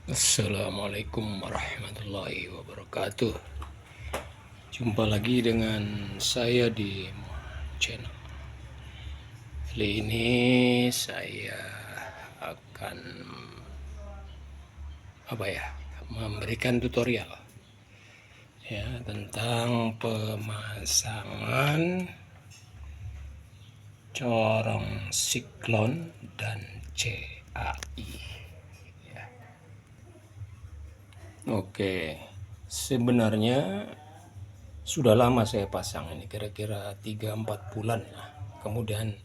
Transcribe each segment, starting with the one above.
Assalamualaikum warahmatullahi wabarakatuh. Jumpa lagi dengan saya di channel. Kali ini saya akan memberikan tutorial ya tentang pemasangan corong siklon dan CAI. Oke, sebenarnya sudah lama saya pasang ini, kira-kira 3-4 bulan. Nah, kemudian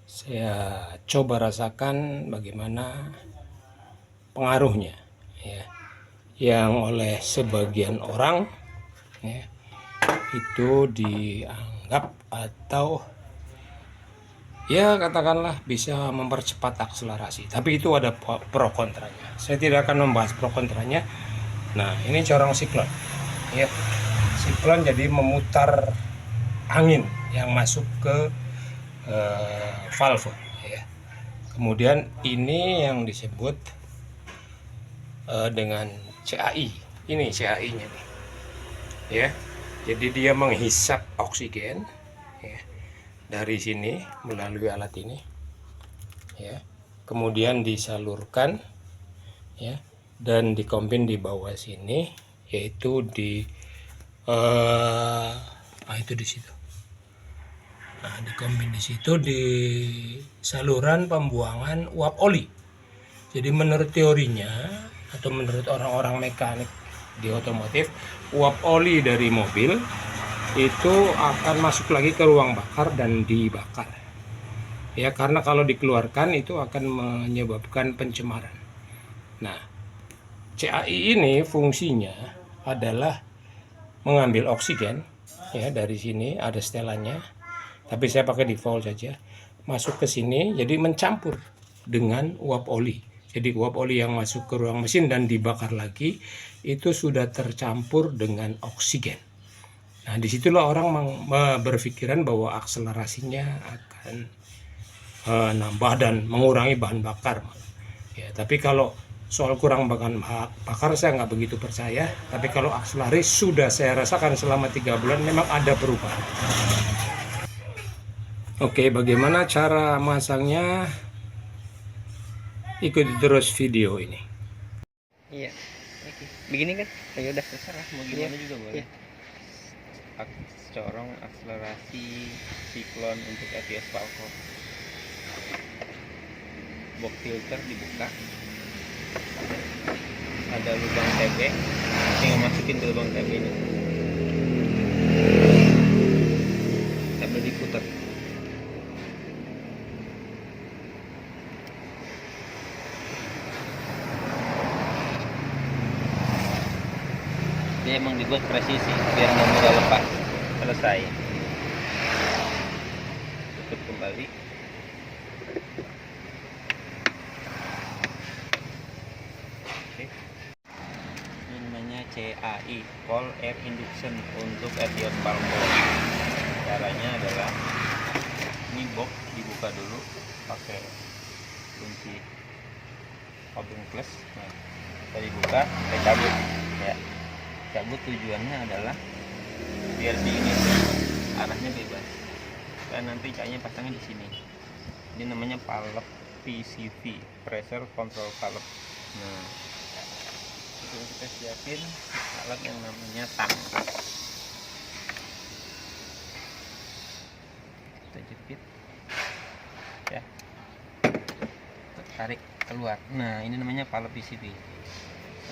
saya coba rasakan bagaimana pengaruhnya ya, yang oleh sebagian orang ya, itu dianggap atau ya katakanlah bisa mempercepat akselerasi, tapi itu ada pro kontranya. Saya tidak akan membahas pro kontranya. Nah, ini corong siklon ya, siklon jadi memutar angin yang masuk ke valve ya. Kemudian ini yang disebut dengan CAI. Ini CAI nya nih ya, jadi dia menghisap oksigen ya, dari sini melalui alat ini ya, kemudian disalurkan ya, dan dikombin di bawah sini, yaitu di itu di situ. Nah, dikombin di situ di saluran pembuangan uap oli. Jadi menurut teorinya atau menurut orang-orang mekanik di otomotif, uap oli dari mobil itu akan masuk lagi ke ruang bakar dan dibakar. Ya, karena kalau dikeluarkan itu akan menyebabkan pencemaran. Nah, CAI ini fungsinya adalah mengambil oksigen ya, dari sini ada setelannya, tapi saya pakai default saja, masuk ke sini, jadi mencampur dengan uap oli. Jadi uap oli yang masuk ke ruang mesin dan dibakar lagi itu sudah tercampur dengan oksigen. Nah, disitulah orang berpikiran bahwa akselerasinya akan nambah dan mengurangi bahan bakar ya. Tapi kalau soal kurang bahan bakar saya nggak begitu percaya. Tapi kalau akselerasi sudah saya rasakan selama 3 bulan memang ada perubahan. Oke, bagaimana cara masangnya? Ikuti terus video ini. Iya, oke. Begini kan? Ya udah terserah mau gimana juga boleh. Corong akselerasi siklon untuk ATS valve. Box filter dibuka. Ada lubang TB, tinggal masukin ke lubang TB ini. Sambil diputar. Dia emang dibuat presisi biar nggak mudah lepas. Selesai. Tutup kembali. Oke. Ini namanya CAI, Cold Air Induction untuk ATS valve. Caranya adalah ini box dibuka dulu pakai kunci obeng plus. Nah, kita dibuka, kita cabut ya. Cabut tujuannya adalah biar di ini arahnya bebas, dan nanti cainya pasangnya di sini. Ini namanya valve PCV, pressure control valve. Nah, itu kita siapin alat yang namanya tang. Kita jepit ya, tarik keluar. Nah, ini namanya valve PCV.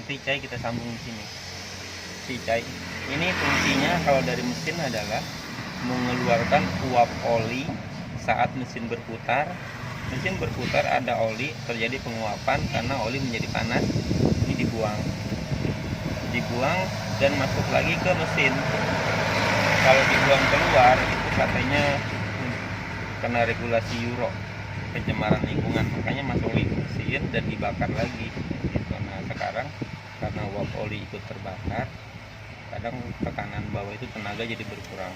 Nanti cai kita sambung di sini. Si cai ini fungsinya kalau dari mesin adalah mengeluarkan uap oli saat mesin berputar. Mesin berputar ada oli, terjadi penguapan karena oli menjadi panas. Ini dibuang dan masuk lagi ke mesin. Kalau dibuang keluar itu katanya kena regulasi Euro, pencemaran lingkungan, makanya masuk mesin dan dibakar lagi gitu. Nah, sekarang karena uap oli ikut terbakar, kadang tekanan bawah itu tenaga jadi berkurang.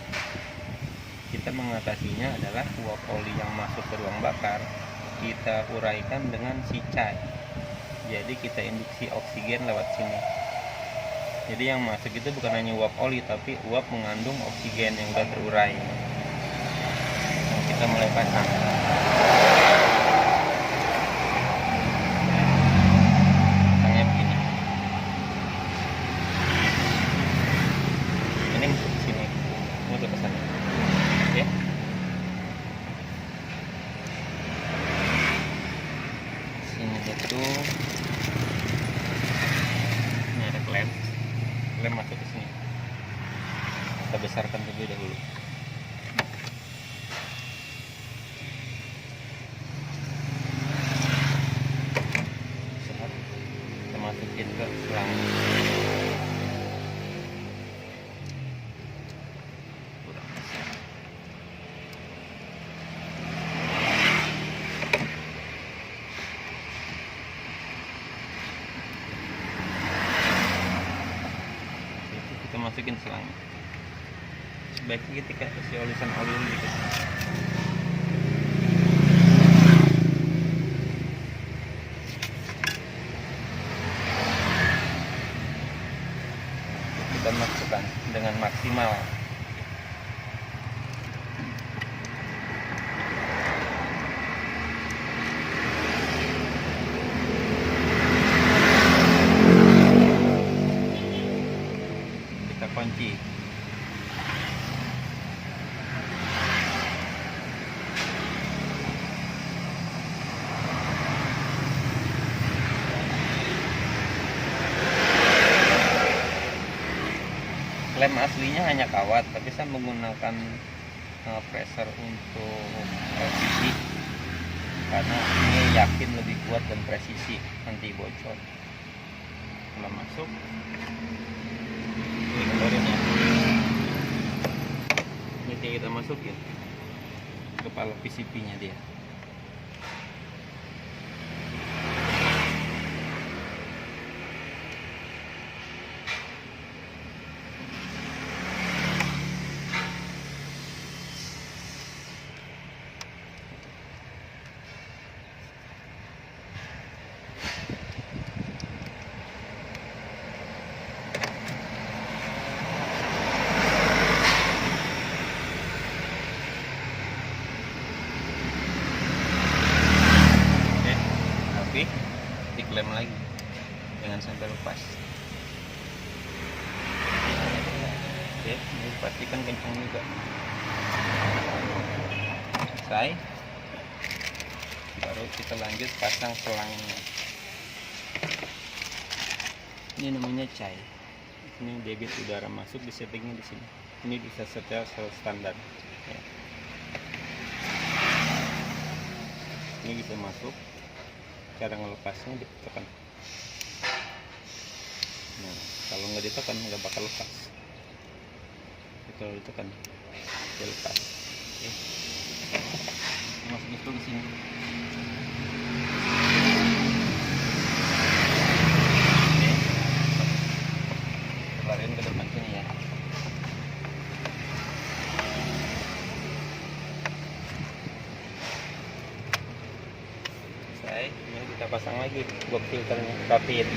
Kita mengatasinya adalah uap oli yang masuk ke ruang bakar kita uraikan dengan si cai. Jadi kita induksi oksigen lewat sini. Jadi yang masuk itu bukan hanya uap oli, tapi uap mengandung oksigen yang udah terurai. Nah, kita mulai pasang. Pasangnya begini. Ini masuk ke sini. Ini udah pesan. Oke. Sini itu. Ini ada klem. Klem masuk ke sini. Kita besarkan terlebih dahulu. Kita masukin ke selang. Kita masukin selangnya. Sebaiknya kita kasih olesan oli dikit. Kita masukkan dengan maksimal. Kita kunci. Lem aslinya hanya kawat, tapi saya menggunakan pressure untuk presisi karena ini yakin lebih kuat dan presisi, anti bocor. Kalau masuk, ini kendorin ya. Ini kita masukin kepala PCB-nya dia. Tapi diklem lagi, jangan sampai lepas. Oke, ini pastikan kencang juga. Selesai. Baru kita lanjut pasang selangnya. Ini namanya cai. Ini debit udara masuk, di settingnya di sini. Ini bisa setel standar. Ya. Ini bisa masuk. Cara melepasnya ditekan. Nah, kalau nggak ditekan nggak bakal lepas. Jadi kalau ditekan dia lepas. Oke. Masuk itu ke sini. Oke. Kelarin ke depan sini ya. Ini kita pasang lagi buat filternya, rapid.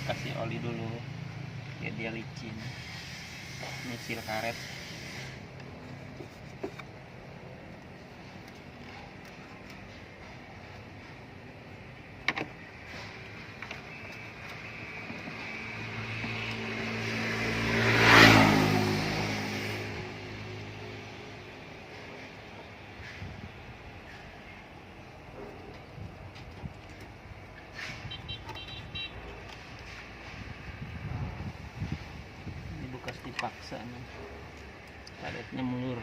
Kasih oli dulu ya, dia licin. Ini sil karet. terpaksa nih karetnya mundur,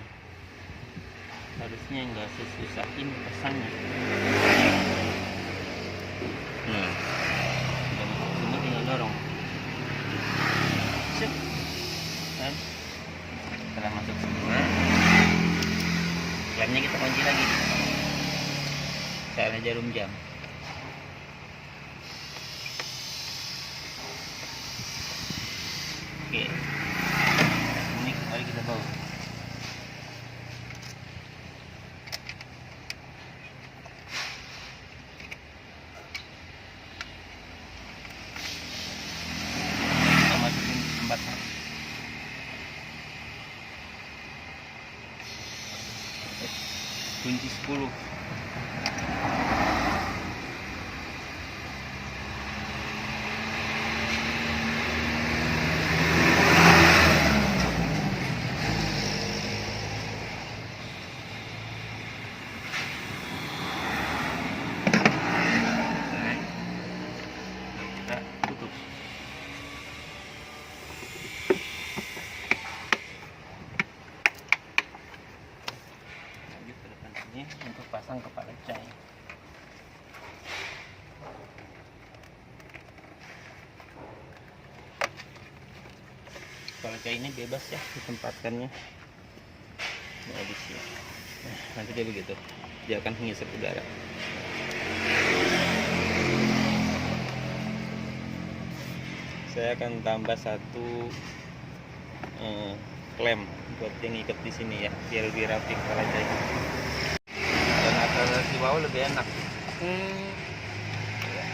harusnya nggak sesusah ini pasangnya. Nah, udah masuk sini tinggal dorong. Sip. Kan? Setelah masuk semua, lemnya kita kunci lagi. Cara jarum jam. Oke. Ini kembali kita bawa. Kita masukin tempatnya. Kunci 10. Kita tutup. Lanjut ke depan sini untuk pasang kepala cai. Kepala cai ini bebas ya ditempatkannya. Nah, di sini. Nah, nanti dia begitu. Dia akan menghisap udara. Saya akan tambah satu klem buat yang ikat di sini ya, biar lebih rapi kepala cai. Dan akselerasi bawah lebih enak. Ya.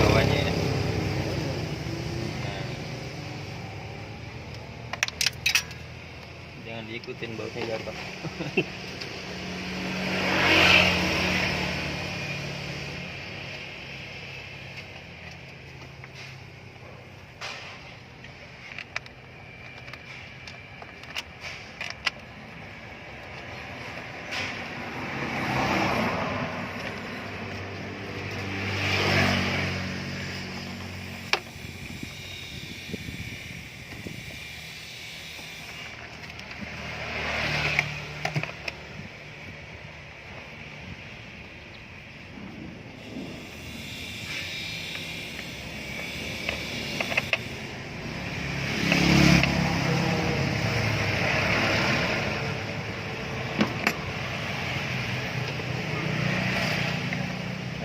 Bawahnya ya. Nah. Jangan diikutin bautnya jatuh.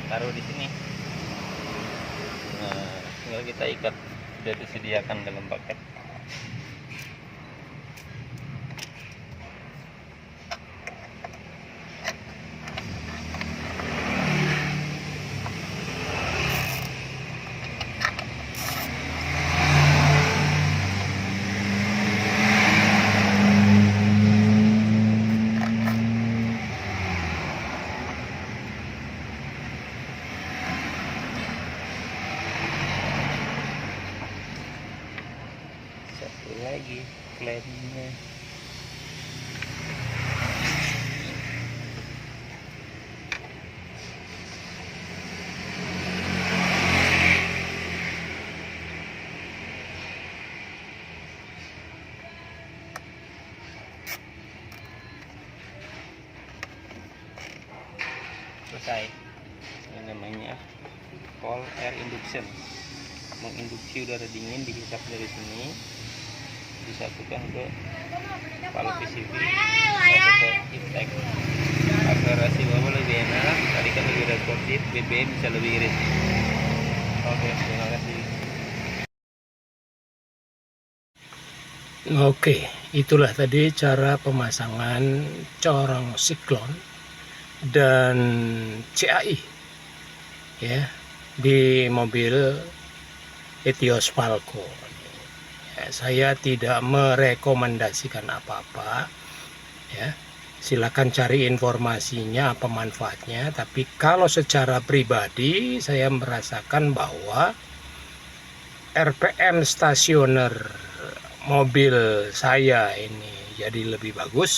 Taruh di sini. Nah, tinggal kita ikat, sudah disediakan dalam paket. Satu lagi klemnya. Selesai. Ini namanya cold air induction, menginduksi udara dingin, dihisap dari sini, disatukan ke palu PCB, masuk ke intake. Akselerasi bawah lebih enak, tadi kan lebih responsif, BBM bisa lebih irit. Oke, terima kasih. Oke, itulah tadi cara pemasangan corong siklon dan CAI ya di mobil Etios Falco. Ya, saya tidak merekomendasikan apa-apa ya. Silakan cari informasinya apa manfaatnya, tapi kalau secara pribadi saya merasakan bahwa RPM stasioner mobil saya ini jadi lebih bagus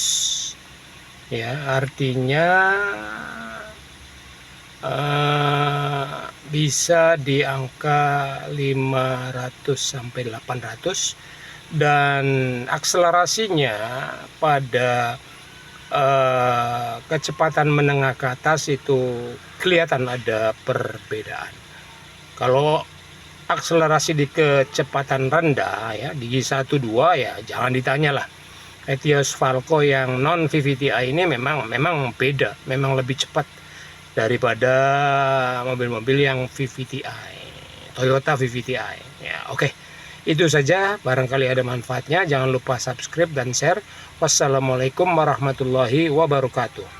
ya, artinya bisa di angka 500 sampai 800 dan akselerasinya pada kecepatan menengah ke atas itu kelihatan ada perbedaan. Kalau akselerasi di kecepatan rendah ya di 12 ya jangan ditanya lah. Etios Falco yang non VVTi ini memang beda, memang lebih cepat daripada mobil-mobil yang VVTi, Toyota VVTi ya. Oke, itu saja, barangkali ada manfaatnya. Jangan lupa subscribe dan share. Wassalamualaikum warahmatullahi wabarakatuh.